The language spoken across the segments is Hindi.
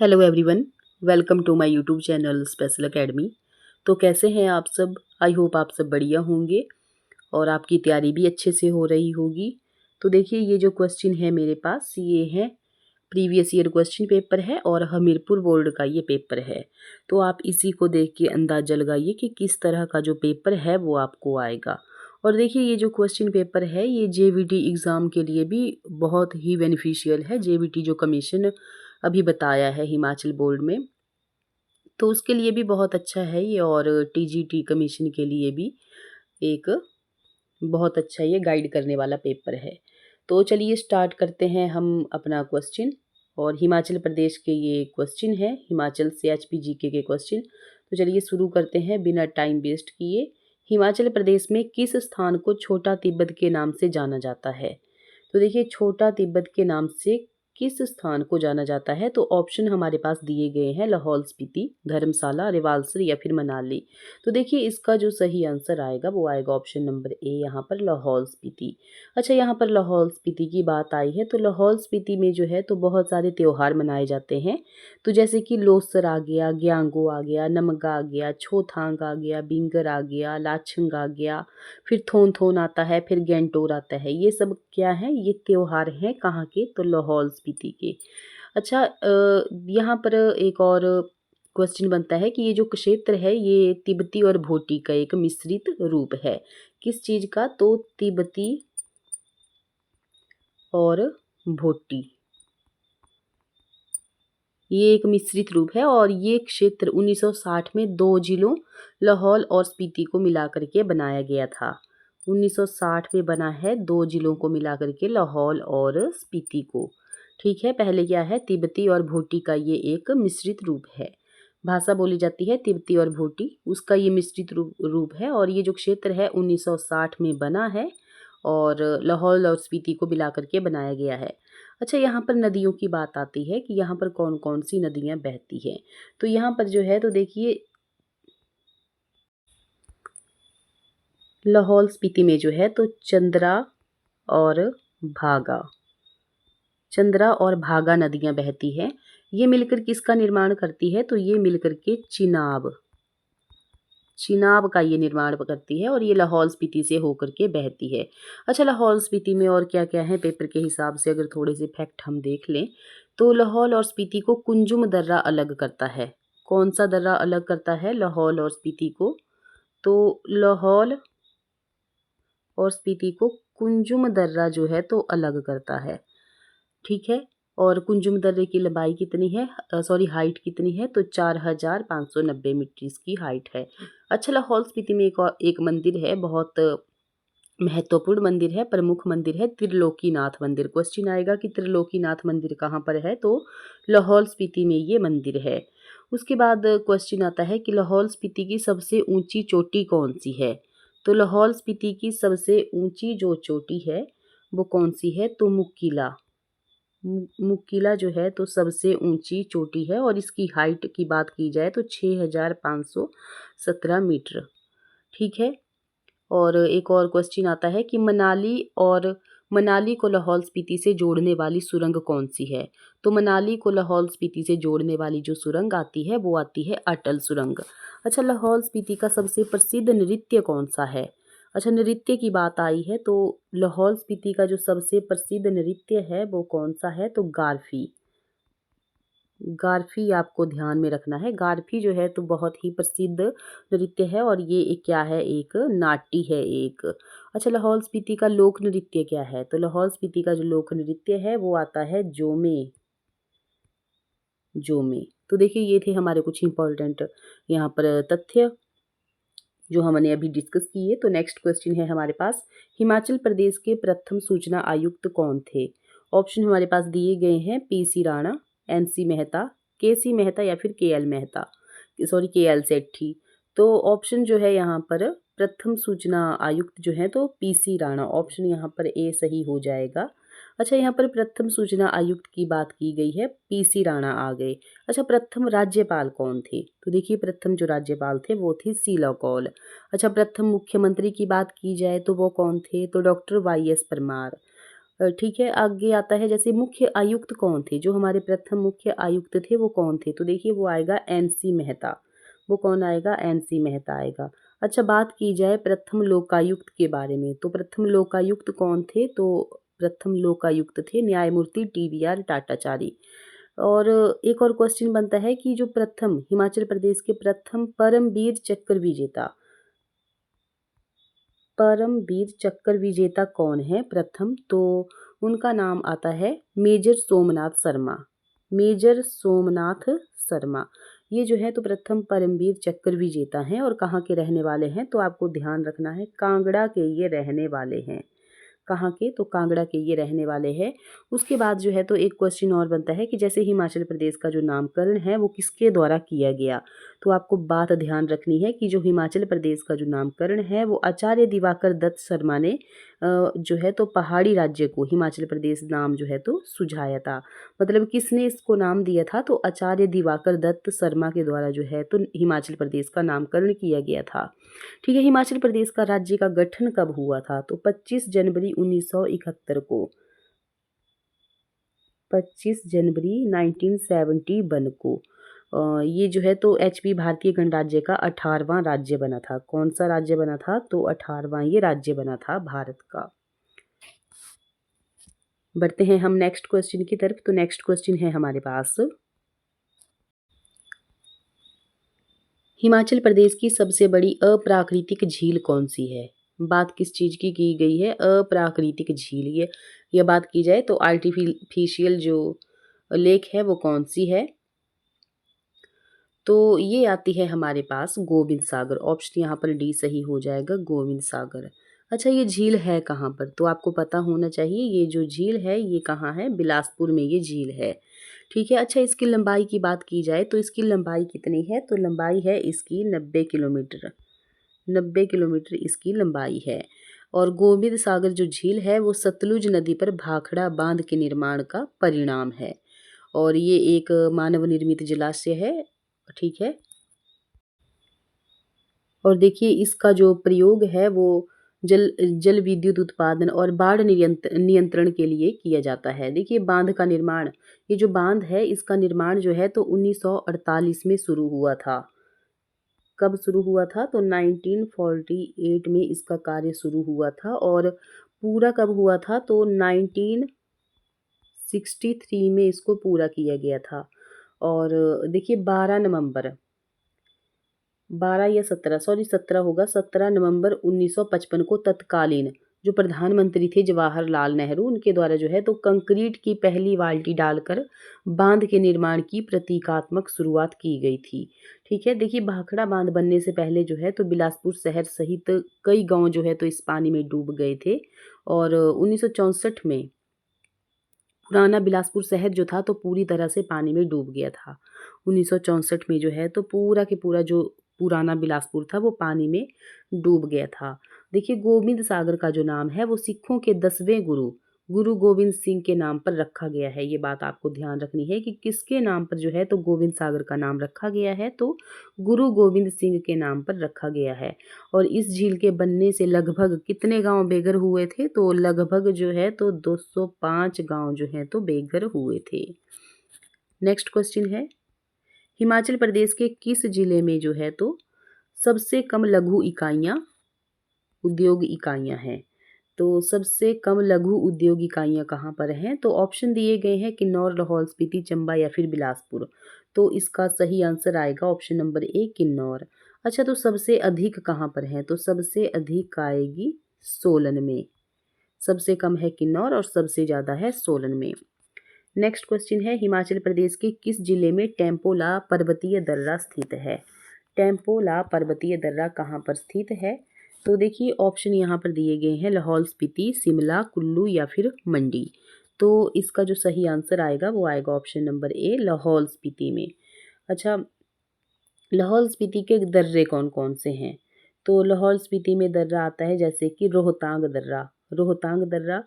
Hello everyone, welcome to my YouTube channel special academy. तो कैसे हैं आप सब? आई होप आप सब बढ़िया होंगे और आपकी तैयारी भी अच्छे से हो रही होगी। तो देखिए, ये जो क्वेश्चन है मेरे पास, ये है प्रीवियस ईयर क्वेश्चन पेपर है और हमीरपुर बोर्ड का ये पेपर है। तो आप इसी को देख के अंदाजा लगाइए कि किस तरह का जो पेपर है वो आपको आएगा। और देखिए, ये जो क्वेश्चन पेपर है ये जेवीटी एग्ज़ाम के लिए भी बहुत ही बेनिफिशियल है। जेवीटी जो कमीशन अभी बताया है हिमाचल बोर्ड में, तो उसके लिए भी बहुत अच्छा है ये, और टीजीटी कमीशन के लिए भी एक बहुत अच्छा ये गाइड करने वाला पेपर है। तो चलिए स्टार्ट करते हैं हम अपना क्वेश्चन। और हिमाचल प्रदेश के ये क्वेश्चन है, हिमाचल से एचपीजीके के क्वेश्चन। तो चलिए शुरू करते हैं बिना टाइम वेस्ट किए। हिमाचल प्रदेश में किस स्थान को छोटा तिब्बत के नाम से जाना जाता है? तो देखिए, छोटा तिब्बत के नाम से किस स्थान को जाना जाता है? तो ऑप्शन हमारे पास दिए गए हैं, लाहौल स्पीति, धर्मशाला, रिवाल्सर या फिर मनाली। तो देखिए, इसका जो सही आंसर आएगा वो आएगा ऑप्शन नंबर ए, यहाँ पर लाहौल स्पीति। अच्छा, यहाँ पर लाहौल स्पीति की बात आई है तो लाहौल स्पीति में जो है तो बहुत सारे त्योहार मनाए जाते हैं। तो जैसे कि लोसर आ गया, ग्यांगो आ गया, नमगा आ गया, छोथांग आ गया, बिंगर आ गया, लाचंग आ गया, फिर थोन थोन आता है, फिर गैंटोर आता है। ये सब क्या है? ये त्योहार हैं कहाँ के? तो लाहौल स्पीति के। अच्छा, यहाँ पर एक और क्वेश्चन बनता है कि ये जो क्षेत्र है ये तिब्बती और भोटी का एक मिश्रित रूप है। किस चीज़ का? तो तिब्बती और भोटी, ये एक मिश्रित रूप है। और ये क्षेत्र 1960 में दो जिलों लाहौल और स्पीति को मिला करके बनाया गया था। 1960 में बना है, दो जिलों को मिला करके, लाहौल और स्पीति को। ठीक है, पहले क्या है? तिब्बती और भोटी का ये एक मिश्रित रूप है। भाषा बोली जाती है तिब्बती और भोटी, उसका ये मिश्रित रूप है। और ये जो क्षेत्र है 1960 में बना है और लाहौल और स्पीति को मिला करके बनाया गया है। अच्छा, यहाँ पर नदियों की बात आती है कि यहाँ पर कौन कौन सी नदियाँ बहती हैं। तो यहाँ पर जो है तो देखिए, लाहौल स्पीति में जो है तो और भागा चंद्रा और भागा नदियाँ बहती हैं। ये मिलकर किसका निर्माण करती है? तो ये मिलकर के चिनाब का ये निर्माण करती है और ये लाहौल स्पीति से होकर के बहती है। अच्छा, लाहौल स्पीति में और क्या क्या है पेपर के हिसाब से अगर थोड़े से फैक्ट हम देख लें तो लाहौल और स्पीति को कुंजुम दर्रा अलग करता है। कौन सा दर्रा अलग करता है लाहौल और स्पीति को? तो लाहौल और स्पीति को कुंजुम दर्रा जो है तो अलग करता है। ठीक है, और कुंजुम दर्रे की लंबाई कितनी है, सॉरी हाइट कितनी है? तो 4590 मीटर इसकी हाइट है। अच्छा, लाहौल स्पीति में एक मंदिर है, बहुत महत्वपूर्ण मंदिर है, प्रमुख मंदिर है, त्रिलोकीनाथ मंदिर। क्वेश्चन आएगा कि त्रिलोकीनाथ मंदिर कहाँ पर है? तो लाहौल स्पीति में ये मंदिर है। उसके बाद क्वेश्चन आता है कि लाहौल स्पीति की सबसे ऊंची चोटी कौन सी है? तो लाहौल स्पीति की सबसे ऊंची जो चोटी है वो कौन सी है? तो मुकीला जो है तो सबसे ऊंची चोटी है और इसकी हाइट की बात की जाए तो 6517 मीटर। ठीक है, और एक और क्वेश्चन आता है कि मनाली को लाहौल स्पीति से जोड़ने वाली सुरंग कौन सी है? तो मनाली को लाहौल स्पीति से जोड़ने वाली जो सुरंग आती है वो आती है अटल सुरंग। अच्छा, लाहौल स्पीति का सबसे प्रसिद्ध नृत्य कौन सा है? अच्छा, नृत्य की बात आई है तो लाहौल स्पीति का जो सबसे प्रसिद्ध नृत्य है वो कौन सा है? तो गारफी आपको ध्यान में रखना है। गारफी जो है तो बहुत ही प्रसिद्ध नृत्य है और ये एक क्या है? एक नाट्य है एक। अच्छा, लाहौल स्पीति का लोक नृत्य क्या है? तो लाहौल स्पीति का जो लोक नृत्य है वो आता है जोमे। तो देखिए, ये थे हमारे कुछ इंपॉर्टेंट यहाँ पर तथ्य जो हमने अभी डिस्कस किए। तो नेक्स्ट क्वेश्चन है हमारे पास, हिमाचल प्रदेश के प्रथम सूचना आयुक्त कौन थे? ऑप्शन हमारे पास दिए गए हैं, पीसी राणा, एनसी मेहता, केसी मेहता या फिर केएल मेहता, सॉरी केएल सेठी। तो ऑप्शन जो है यहाँ पर प्रथम सूचना आयुक्त जो है तो पीसी राणा, ऑप्शन यहाँ पर ए सही हो जाएगा। अच्छा, यहाँ पर प्रथम सूचना आयुक्त की बात की गई है, पीसी राणा आ गए। अच्छा, प्रथम राज्यपाल कौन थे? तो देखिए, प्रथम जो राज्यपाल थे वो थे सीला कौल। अच्छा, प्रथम मुख्यमंत्री की बात की जाए तो वो कौन थे? तो डॉक्टर वाई एस परमार। ठीक है, आगे आता है जैसे मुख्य आयुक्त कौन थे, जो हमारे प्रथम मुख्य आयुक्त थे वो कौन थे? तो देखिए वो आएगा एनसी मेहता। वो कौन आएगा? एनसी मेहता आएगा। अच्छा, बात की जाए प्रथम लोकायुक्त के बारे में, तो प्रथम लोकायुक्त कौन थे? तो प्रथम लोकायुक्त थे न्यायमूर्ति टीवीआर टाटाचारी। और एक और क्वेश्चन बनता है कि जो प्रथम हिमाचल प्रदेश के प्रथम परमवीर चक्र विजेता, परमवीर चक्र विजेता कौन है प्रथम? तो उनका नाम आता है मेजर सोमनाथ शर्मा। मेजर सोमनाथ शर्मा, ये जो है तो प्रथम परमवीर चक्र विजेता हैं और कहाँ के रहने वाले हैं? तो आपको ध्यान रखना है, कांगड़ा के ये रहने वाले हैं। कहाँ के? तो कांगड़ा के ये रहने वाले हैं। उसके बाद जो है तो एक क्वेश्चन और बनता है कि जैसे हिमाचल प्रदेश का जो नामकरण है वो किसके द्वारा किया गया? तो आपको बात ध्यान रखनी है कि जो हिमाचल प्रदेश का जो नामकरण है वो आचार्य दिवाकर दत्त शर्मा ने जो है तो पहाड़ी राज्य को हिमाचल प्रदेश नाम जो है तो सुझाया था। मतलब किसने इसको नाम दिया था? तो आचार्य दिवाकर दत्त शर्मा के द्वारा जो है तो हिमाचल प्रदेश का नामकरण किया गया था। ठीक है, हिमाचल प्रदेश का राज्य का गठन कब हुआ था? तो 25 जनवरी 1971 को, 25 जनवरी 1971 को। ये जो है तो एचपी भारतीय गणराज्य का 18वां राज्य बना था। कौन सा राज्य बना था? तो 18वां ये राज्य बना था भारत का। बढ़ते हैं हम नेक्स्ट क्वेश्चन की तरफ। तो नेक्स्ट क्वेश्चन है हमारे पास, हिमाचल प्रदेश की सबसे बड़ी अप्राकृतिक झील कौन सी है? बात किस चीज़ की गई है? अप्राकृतिक झील। ये यह बात की जाए तो आर्टिफिशियल जो लेक है वो कौन सी है? तो ये आती है हमारे पास गोविंद सागर। ऑप्शन यहाँ पर डी सही हो जाएगा, गोविंद सागर। अच्छा, ये झील है कहाँ पर? तो आपको पता होना चाहिए, ये जो झील है ये कहाँ है? बिलासपुर में ये झील है। ठीक है। अच्छा, इसकी लंबाई की बात की जाए तो इसकी लंबाई कितनी है? तो लंबाई है इसकी 90 किलोमीटर। 90 किलोमीटर इसकी लंबाई है। और गोविंद सागर जो झील है वो सतलुज नदी पर भाखड़ा बांध के निर्माण का परिणाम है और ये एक मानव निर्मित जलाशय है। ठीक है। और देखिए इसका जो प्रयोग है वो जल जल विद्युत उत्पादन और बाढ़ नियंत्रण के लिए किया जाता है। देखिए बांध का निर्माण, ये जो बांध है इसका निर्माण जो है तो 1948 में शुरू हुआ था। कब शुरू हुआ था? तो 1948 में इसका कार्य शुरू हुआ था और पूरा कब हुआ था? तो 1963 में इसको पूरा किया गया था। और देखिए 12 या 17, सॉरी 17 होगा, 17 नवंबर 1955 को तत्कालीन जो प्रधानमंत्री थे जवाहरलाल नेहरू, उनके द्वारा जो है तो कंक्रीट की पहली बाल्टी डालकर बांध के निर्माण की प्रतीकात्मक शुरुआत की गई थी। ठीक है। देखिए भाखड़ा बांध बनने से पहले जो है तो बिलासपुर शहर सहित कई गांव जो है तो इस पानी में डूब गए थे और 1964 में पुराना बिलासपुर शहर जो था तो पूरी तरह से पानी में डूब गया था। 1964 में जो है तो पूरा के पूरा जो पुराना बिलासपुर था वो पानी में डूब गया था। देखिए गोविंद सागर का जो नाम है वो सिखों के 10वें गुरु गुरु गोविंद सिंह के नाम पर रखा गया है। ये बात आपको ध्यान रखनी है कि किसके नाम पर जो है तो गोविंद सागर का नाम रखा गया है, तो गुरु गोविंद सिंह के नाम पर रखा गया है। और इस झील के बनने से लगभग कितने गांव बेघर हुए थे? तो लगभग जो है तो 205 गांव जो है तो बेघर हुए थे। नेक्स्ट क्वेश्चन है, हिमाचल प्रदेश के किस जिले में जो है तो सबसे कम लघु इकाइयां उद्योग इकाइयां हैं? तो सबसे कम लघु उद्योग इकाइयां कहाँ पर हैं? तो ऑप्शन दिए गए हैं किन्नौर, लाहौल स्पीति, चंबा या फिर बिलासपुर। तो इसका सही आंसर आएगा ऑप्शन नंबर ए, किन्नौर। अच्छा, तो सबसे अधिक कहाँ पर है? तो सबसे अधिक आएगी सोलन में। सबसे कम है किन्नौर और सबसे ज़्यादा है सोलन में। नेक्स्ट क्वेश्चन है, हिमाचल प्रदेश के किस जिले में टेम्पोला पर्वतीय दर्रा स्थित है? टेम्पोला पर्वतीय दर्रा कहाँ पर स्थित है? तो देखिए ऑप्शन यहाँ पर दिए गए हैं लाहौल स्पीति, शिमला, कुल्लू या फिर मंडी। तो इसका जो सही आंसर आएगा वो आएगा option number A, Lahaul Spiti में। अच्छा, लाहौल स्पीति के दर्रे कौन कौन से हैं? तो लाहौल स्पीति में दर्रा आता है जैसे कि रोहतांग दर्रा, रोहतांग दर्रा।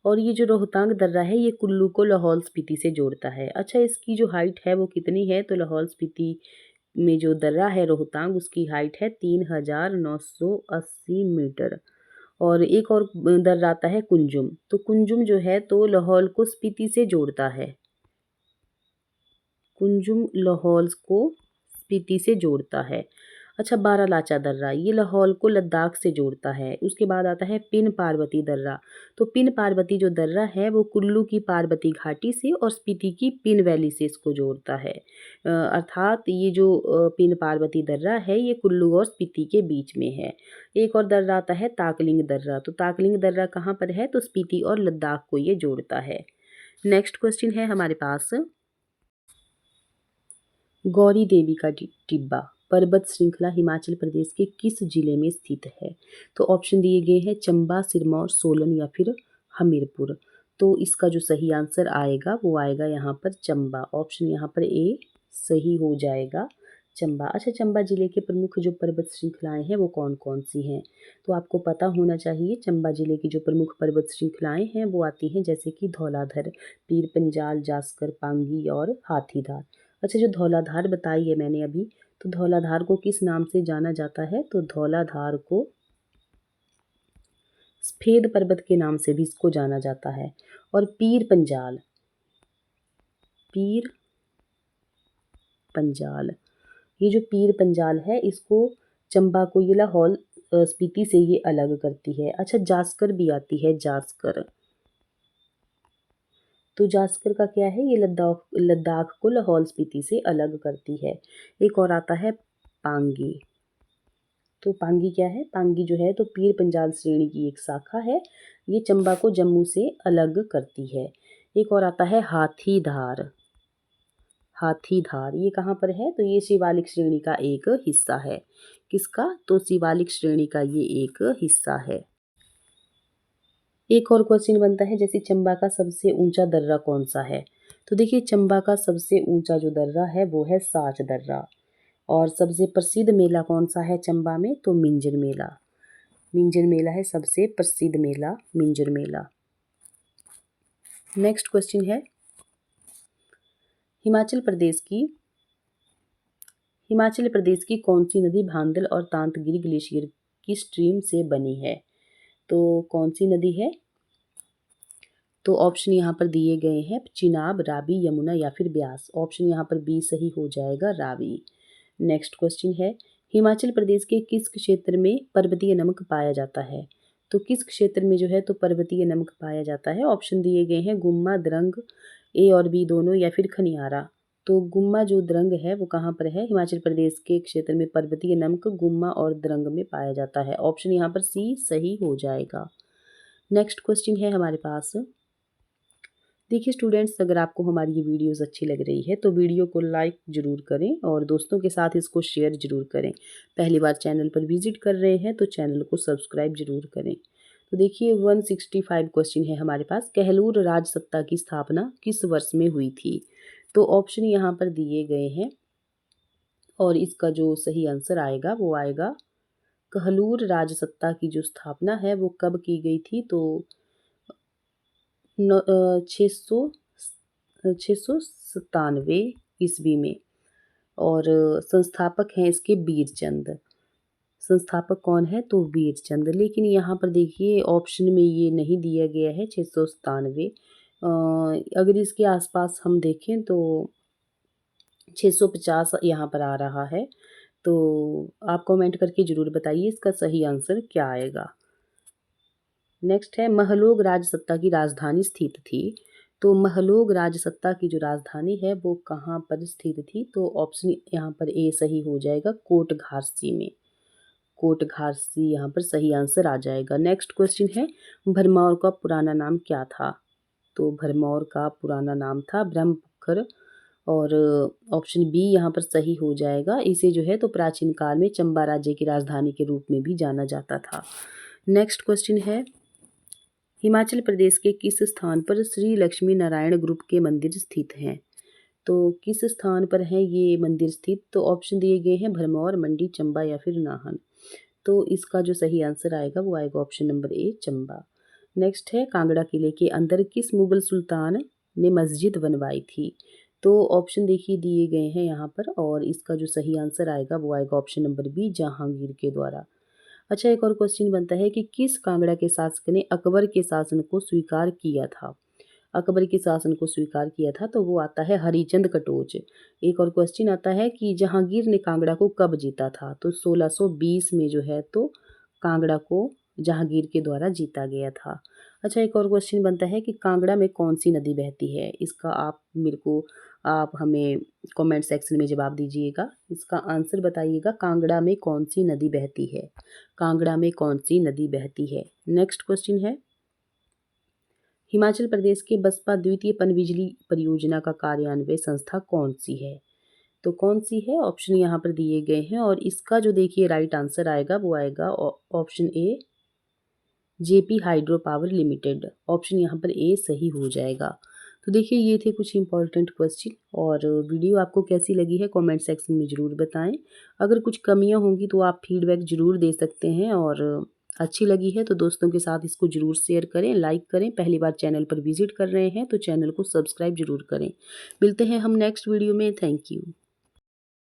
और ये जो रोहतांग दर्रा है ये कुल्लू को लाहौल स्पीति से जोड़ता है। अच्छा, इसकी जो हाइट है वो कितनी है? तो लाहौल स्पीति में जो दर्रा है रोहतांग, उसकी हाइट है 3980 मीटर। और एक और दर्रा आता है कुंजुम। तो कुंजुम जो है तो लाहौल को स्पीति से जोड़ता है। कुंजुम लाहौल को स्पीति से जोड़ता है। अच्छा, बारालाचा दर्रा, ये लाहौल को लद्दाख से जोड़ता है। उसके बाद आता है पिन पार्वती दर्रा। तो पिन पार्वती जो दर्रा है वो कुल्लू की पार्वती घाटी से और स्पीति की पिन वैली से इसको जोड़ता है। अर्थात ये जो पिन पार्वती दर्रा है ये कुल्लू और स्पीति के बीच में है। एक और दर्रा आता है ताकलिंग दर्रा। तो ताकलिंग दर्रा कहाँ पर है? तो स्पीति और लद्दाख को ये जोड़ता है। नेक्स्ट क्वेश्चन है हमारे पास, गौरी देवी का टिब्बा पर्वत श्रृंखला हिमाचल प्रदेश के किस जिले में स्थित है? तो ऑप्शन दिए गए हैं चंबा, सिरमौर, सोलन या फिर हमीरपुर। तो इसका जो सही आंसर आएगा वो आएगा यहाँ पर चंबा। ऑप्शन यहाँ पर ए सही हो जाएगा, चंबा। अच्छा, चंबा जिले के प्रमुख जो पर्वत श्रृंखलाएं हैं वो कौन कौन सी हैं? तो आपको पता होना चाहिए। चंबा जिले की जो प्रमुख पर्वत श्रृंखलाएं हैं वो आती हैं जैसे कि धौलाधर, पीर पंजाल, जास्कर, पांगी और हाथीदार। अच्छा, जो धौलाधार बताई है मैंने अभी, तो धौलाधार को किस नाम से जाना जाता है? तो धौलाधार को सफेद पर्वत के नाम से भी इसको जाना जाता है। और पीर पंजाल, पीर पंजाल, ये जो पीर पंजाल है इसको चंबा को ये लाहौल स्पीति से ये अलग करती है। अच्छा, जास्कर भी आती है, जास्कर। तो जास्कर का क्या है? ये लद्दाख लद्दाख को लाहौल स्पीति से अलग करती है। एक और आता है पांगी। तो पांगी क्या है? पांगी जो है तो पीर पंजाल श्रेणी की एक शाखा है। ये चंबा को जम्मू से अलग करती है। एक और आता है हाथीधार। हाथीधार ये कहाँ पर है? तो ये शिवालिक श्रेणी का एक हिस्सा है। किसका? तो शिवालिक श्रेणी का ये एक हिस्सा है। एक और क्वेश्चन बनता है जैसे चंबा का सबसे ऊंचा दर्रा कौन सा है? तो देखिए, चंबा का सबसे ऊंचा जो दर्रा है वो है साच दर्रा। और सबसे प्रसिद्ध मेला कौन सा है चंबा में? तो मिंजर मेला। मिंजर मेला है सबसे प्रसिद्ध मेला, मिंजर मेला। नेक्स्ट क्वेश्चन है, हिमाचल प्रदेश की कौन सी नदी भांदल और तांतगिरी ग्लेशियर की स्ट्रीम से बनी है? तो कौन सी नदी है? तो ऑप्शन यहाँ पर दिए गए हैं चिनाब, रावी, यमुना या फिर ब्यास। ऑप्शन यहाँ पर बी सही हो जाएगा, रावी। नेक्स्ट क्वेश्चन है, हिमाचल प्रदेश के किस क्षेत्र में पर्वतीय नमक पाया जाता है? तो किस क्षेत्र में जो है तो पर्वतीय नमक पाया जाता है? ऑप्शन दिए गए हैं गुम्मा, द्रंग, ए और बी दोनों या फिर खनियारा। तो गुम्मा जो द्रंग है वो कहाँ पर है? हिमाचल प्रदेश के क्षेत्र में पर्वतीय नमक गुम्मा और द्रंग में पाया जाता है। ऑप्शन यहाँ पर सी सही हो जाएगा। नेक्स्ट क्वेश्चन है हमारे पास, देखिए स्टूडेंट्स, अगर आपको हमारी ये वीडियोस अच्छी लग रही है तो वीडियो को लाइक ज़रूर करें और दोस्तों के साथ इसको शेयर ज़रूर करें। पहली बार चैनल पर विजिट कर रहे हैं तो चैनल को सब्सक्राइब ज़रूर करें। तो देखिए 165 क्वेश्चन है हमारे पास, कहलूर राजसत्ता की स्थापना किस वर्ष में हुई थी? तो ऑप्शन यहाँ पर दिए गए हैं और इसका जो सही आंसर आएगा वो आएगा, कहलूर राजसत्ता की जो स्थापना है वो कब की गई थी? तो 697 ईस्वी में। और संस्थापक हैं इसके वीरचंद। संस्थापक कौन है? तो वीरचंद। लेकिन यहाँ पर देखिए ऑप्शन में ये नहीं दिया गया है 697। अगर इसके आसपास हम देखें तो 650 यहाँ पर आ रहा है। तो आप कमेंट करके ज़रूर बताइए इसका सही आंसर क्या आएगा। नेक्स्ट है, महलोग राजसत्ता की राजधानी स्थित थी। तो महलोग राजसत्ता की जो राजधानी है वो कहाँ पर स्थित थी? तो ऑप्शन यहाँ पर ए सही हो जाएगा, कोटघारसी में। कोटघारसी यहाँ पर सही आंसर आ जाएगा। नेक्स्ट क्वेश्चन है, भरमौर का पुराना नाम क्या था? तो भरमौर का पुराना नाम था ब्रह्मपुखर। और ऑप्शन बी यहाँ पर सही हो जाएगा। इसे जो है तो प्राचीन काल में चंबा राज्य की राजधानी के रूप में भी जाना जाता था। नेक्स्ट क्वेश्चन है, हिमाचल प्रदेश के किस स्थान पर श्री लक्ष्मी नारायण ग्रुप के मंदिर स्थित हैं? तो किस स्थान पर है ये मंदिर स्थित? तो ऑप्शन दिए गए हैं भरमौर, मंडी, चंबा या फिर नाहन। तो इसका जो सही आंसर आएगा वो आएगा option number A, Chamba. Next है, कांगड़ा किले के अंदर किस मुगल सुल्तान ने मस्जिद बनवाई थी? तो ऑप्शन देखिए दिए गए हैं यहाँ पर और इसका जो सही आंसर आएगा वो आएगा ऑप्शन नंबर बी, जहांगीर के द्वारा। अच्छा, एक और क्वेश्चन बनता है कि किस कांगड़ा के शासक ने अकबर के शासन को स्वीकार किया था? अकबर के शासन को स्वीकार किया था तो वो आता है हरिचंद कटोच। एक और क्वेश्चन आता है कि जहांगीर ने कांगड़ा को कब जीता था? तो 1620 में जो है तो कांगड़ा को जहांगीर के द्वारा जीता गया था। अच्छा, एक और क्वेश्चन बनता है कि कांगड़ा में कौन सी नदी बहती है? इसका आप हमें कमेंट सेक्शन में जवाब दीजिएगा। इसका आंसर बताइएगा, कांगड़ा में कौन सी नदी बहती है? कांगड़ा में कौन सी नदी बहती है? नेक्स्ट क्वेश्चन है, हिमाचल प्रदेश के बसपा द्वितीय पनबिजली परियोजना का कार्यान्वयन संस्था कौन सी है? तो कौन सी है? ऑप्शन यहाँ पर दिए गए हैं और इसका जो देखिए राइट आंसर आएगा वो आएगा option A, JP hydro power limited. Option यहाँ पर ए सही हो जाएगा। तो देखिए ये थे कुछ इंपॉर्टेंट क्वेश्चन, और वीडियो आपको कैसी लगी है कमेंट सेक्शन में ज़रूर बताएं। अगर कुछ कमियां होंगी तो आप फीडबैक ज़रूर दे सकते हैं, और अच्छी लगी है तो दोस्तों के साथ इसको ज़रूर शेयर करें, लाइक करें। पहली बार चैनल पर विजिट कर रहे हैं तो चैनल को सब्सक्राइब ज़रूर करें। मिलते हैं हम नेक्स्ट वीडियो में। Thank you.